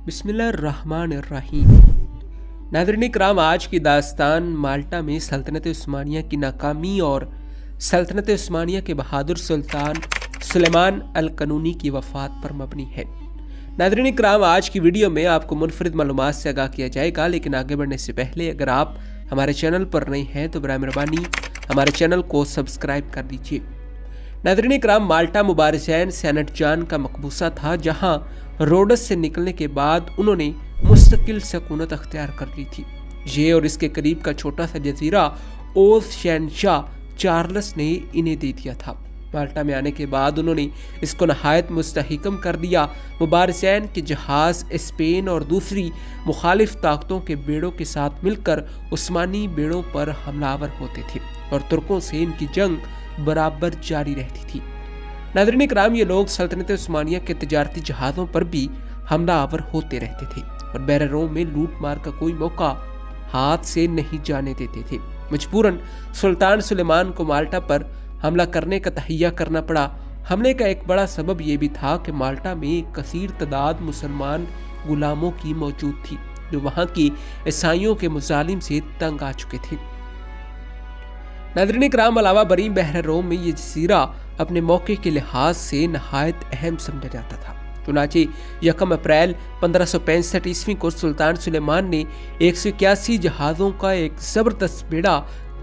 बिस्मिल्लाहिर्रहमानिर्रहीम। नाज़रीन इकराम, आज की दास्तान माल्टा में सल्तनत उस्मानिया की नाकामी और सल्तनत उस्मानिया के बहादुर सुल्तान सुलेमान अल कनूनी की वफ़ात पर मबनी है। नाज़रीन इकराम, आज की वीडियो में आपको मुनफरिद मालूमात से आगाह किया जाएगा, लेकिन आगे बढ़ने से पहले अगर आप हमारे चैनल पर नए हैं तो बराए मेहरबानी हमारे चैनल को सब्सक्राइब कर दीजिए। नाज़रीन इकराम, माल्टा मुबारज़ैन सेनेट जान का मकबूसा था, जहाँ रोडस से निकलने के बाद उन्होंने मुस्तकिल सकूनत अख्तियार कर ली थी। ये और इसके करीब का छोटा सा जजीरा ओस शहनशाह चार्ल्स ने इन्हें दे दिया था। माल्टा में आने के बाद उन्होंने इसको नहायत मुस्तहकम कर दिया। मुबारज़ैन के जहाज़ स्पेन और दूसरी मुखालिफ ताकतों के बेड़ों के साथ मिलकर उस्मानी बेड़ों पर हमलावर होते थे और तुर्कों से इनकी जंग बराबर जारी रहती थी। नाज़रीन इकराम, ये लोग सल्तनत उस्मानिया के तिजारती जहाज़ों पर भी हमलावर होते रहते थे और बहर रोम में लूट मार का कोई मौका हाथ से नहीं जाने देते थे। मजबूरन सुल्तान सुलेमान को माल्टा पर हमला करने का तहैया करना पड़ा। हमले का एक बड़ा सबब यह भी था कि माल्टा में एक कसीर तादाद मुसलमान गुलामों की मौजूद थी, जो वहाँ की ईसाइयों के मुजालिम से तंग आ चुके थे। नाज़रीन इकराम, अलावा बरी बहर रोम में ये जजीरा अपने मौके के लिहाज से नहायत अहम समझा जाता था। चुनाचे 1 अप्रैल 1565 ईस्वी को सुल्तान सुलेमान ने 181 जहाज़ों का एक ज़बरदस्त बेड़ा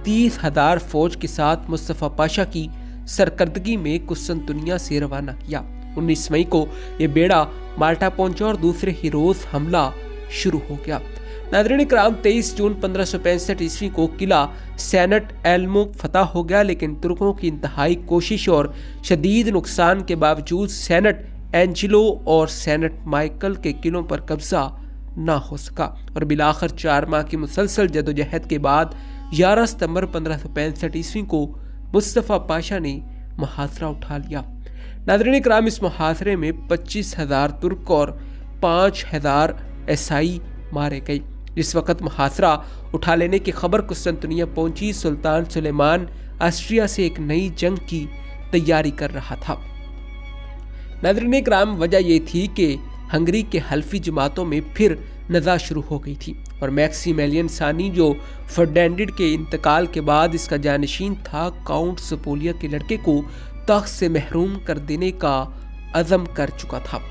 30,000 फौज के साथ मुस्तफ़ा पाशा की सरकर्दगी में कुस्तुनतुनिया से रवाना किया। 19 मई को यह बेड़ा माल्टा पहुंचा और दूसरे ही रोज हमला शुरू हो गया। नाज़रीन इकराम, 23 जून 1565 ईस्वी को किला सेनेट एल्मुक फतह हो गया, लेकिन तुर्कों की इंतहाई कोशिश और शदीद नुकसान के बावजूद सेनेट एंजिलो और सेनेट माइकल के किलों पर कब्जा ना हो सका और बिलाखिर 4 माह की मुसलसल जदोजहद के बाद 11 सितंबर 1565 ईस्वी को मुस्तफ़ा पाशा ने मुहासरा उठा लिया। नाज़रीन इकराम, इस मुहासरे में 25,000 तुर्क और 5,000 ईसाई मारे गए। जिस वक्त मुहासरा उठा लेने की खबर कुस्तुनतुनिया पहुंची, सुल्तान सुलेमान ऑस्ट्रिया से एक नई जंग की तैयारी कर रहा था। नाज़रीन इकराम, वजह यह थी कि हंगरी के हल्फी जमातों में फिर नज़ा शुरू हो गई थी और मैक्सिमिलियन सानी, जो फर्डिनेंड के इंतकाल के बाद इसका जानशीन था, काउंट सपोलिया के लड़के को तख्त से महरूम कर देने का अज़म कर चुका था।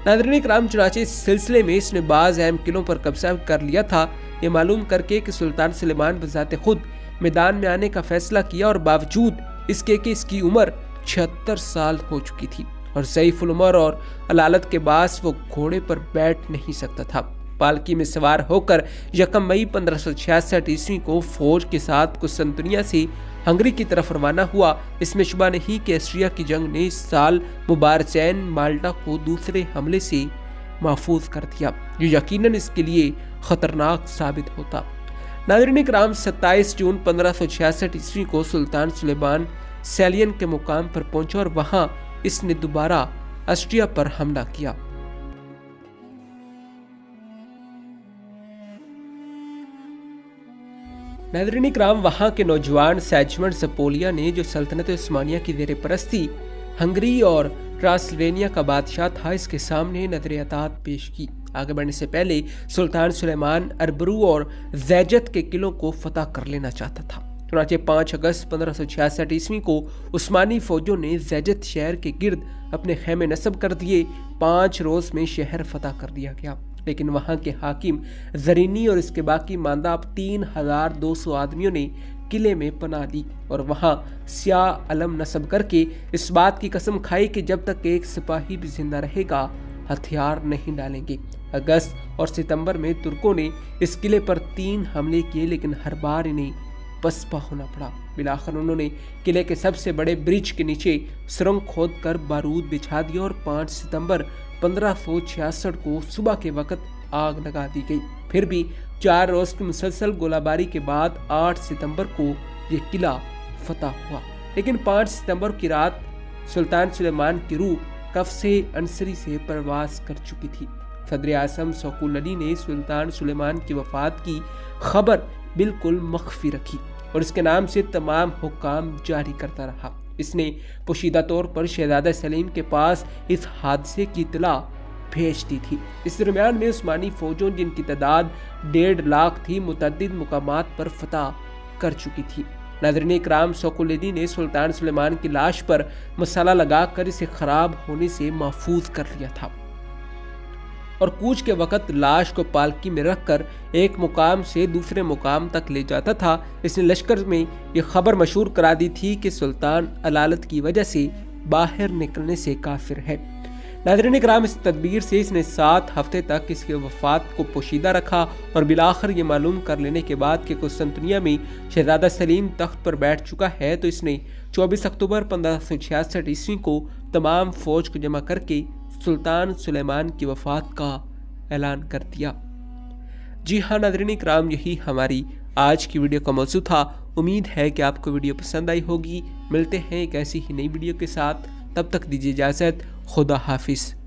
नाज़रीन इकराम, चुनाचे इस सिलसिले में इसने बाज़ अहम किलों पर कब्जा कर लिया था। ये मालूम करके कि सुल्तान सुलेमान बज़ाते खुद मैदान में आने का फैसला किया और बावजूद इसके कि इसकी उम्र 76 साल हो चुकी थी और ज़ईफ़ुल उमर और अलालत के बास वो घोड़े पर बैठ नहीं सकता था। पालकी में सवार होकर 1 मई 1566 ईस्वी को फौज के साथ कुस्तुनतुनिया से हंगरी की तरफ रवाना हुआ। इसमें शुबा नहीं कि ऑस्ट्रिया की जंग ने इस साल मुबारज़ैन माल्टा को दूसरे हमले से महफूज कर दिया, जो यकीनन इसके लिए खतरनाक साबित होता। नाज़रीन इकराम, 27 जून 1566 ईस्वी को सुल्तान सुलेमान सेलियन के मुकाम पर पहुंचा और वहां इसने दोबारा ऑस्ट्रिया पर हमला किया। नाज़रीन इकराम, वहाँ के नौजवान सेजमंड सपोलिया ने, जो सल्तनत उस्मानिया की ज़ेर परस्ती हंगरी और ट्रांसिल्वेनिया का बादशाह था, इसके सामने नजर अतात पेश की। आगे बढ़ने से पहले सुल्तान सुलेमान अरबरू और ज़ैजत के किलों को फतह कर लेना चाहता था। चुनाचे 5 अगस्त 1566 ईस्वी को उस्मानी फौजों ने ज़ैजत शहर के गिर्द अपने खेमे नस्ब कर दिए। 5 रोज में शहर फतह कर दिया गया, लेकिन वहां के हाकिम जरीनी और इसके बाकी मांदा 3,200 आदमियों ने किले में पनाह ली और वहां स्याह अलम नस्ब करके इस बात की कसम खाई कि जब तक एक सिपाही भी जिंदा रहेगा हथियार नहीं डालेंगे। अगस्त और सितंबर में तुर्कों ने इस किले पर 3 हमले किए, लेकिन हर बार इन्हें पसपा होना पड़ा। बिलाखिर उन्होंने किले के सबसे बड़े ब्रिज के नीचे सुरंग खोद कर बारूद बिछा दिया और 5 सितंबर 1566 को सुबह के वक्त आग लगा दी गई। फिर भी 4 रोज की मुसलसल गोलाबारी के बाद 8 सितंबर को यह किला फतह हुआ, लेकिन 5 सितंबर की रात सुल्तान सुलेमान की रूह कफ से अंसरी से परवास कर चुकी थी। सदर आज़म शौकत अली ने सुल्तान सुलेमान की वफात की खबर बिल्कुल मख्फी रखी और इसके नाम से तमाम हुक्काम जारी करता रहा। इसने पोशीदा तौर पर शहजादा सलीम के पास इस हादसे की इत्तला भेज दी थी। इस दरमियान में उस्मानी फौजों, जिनकी तादाद 1.5 लाख थी, मुतअद्दिद मुकामात पर फतह कर चुकी थी। नाज़रीन इकराम, सोकुलेदी ने सुल्तान सुलेमान की लाश पर मसाला लगाकर इसे खराब होने से महफूज कर लिया था और कूच के वक्त लाश को पालकी में रखकर एक मुकाम से दूसरे मुकाम तक ले जाता था। इसने लश्कर में ये खबर मशहूर करा दी थी कि सुल्तान अलालत की वजह से बाहर निकलने से काफिर है। नाज़रीन इकराम, इस तदबीर से इसने 7 हफ्ते तक इसकी वफात को पोशीदा रखा और बिलाखिर ये मालूम कर लेने के बाद कि कुस्तुनतनिया में शहजादा सलीम तख्त पर बैठ चुका है, तो इसने 24 अक्टूबर 1566 ईस्वी को तमाम फौज को जमा करके सुल्तान सुलेमान की वफात का ऐलान कर दिया। जी हाँ नाज़रीन इकराम, यही हमारी आज की वीडियो का मौजू था। उम्मीद है कि आपको वीडियो पसंद आई होगी। मिलते हैं एक ऐसी ही नई वीडियो के साथ, तब तक दीजिए इजाज़त। खुदा हाफिज़।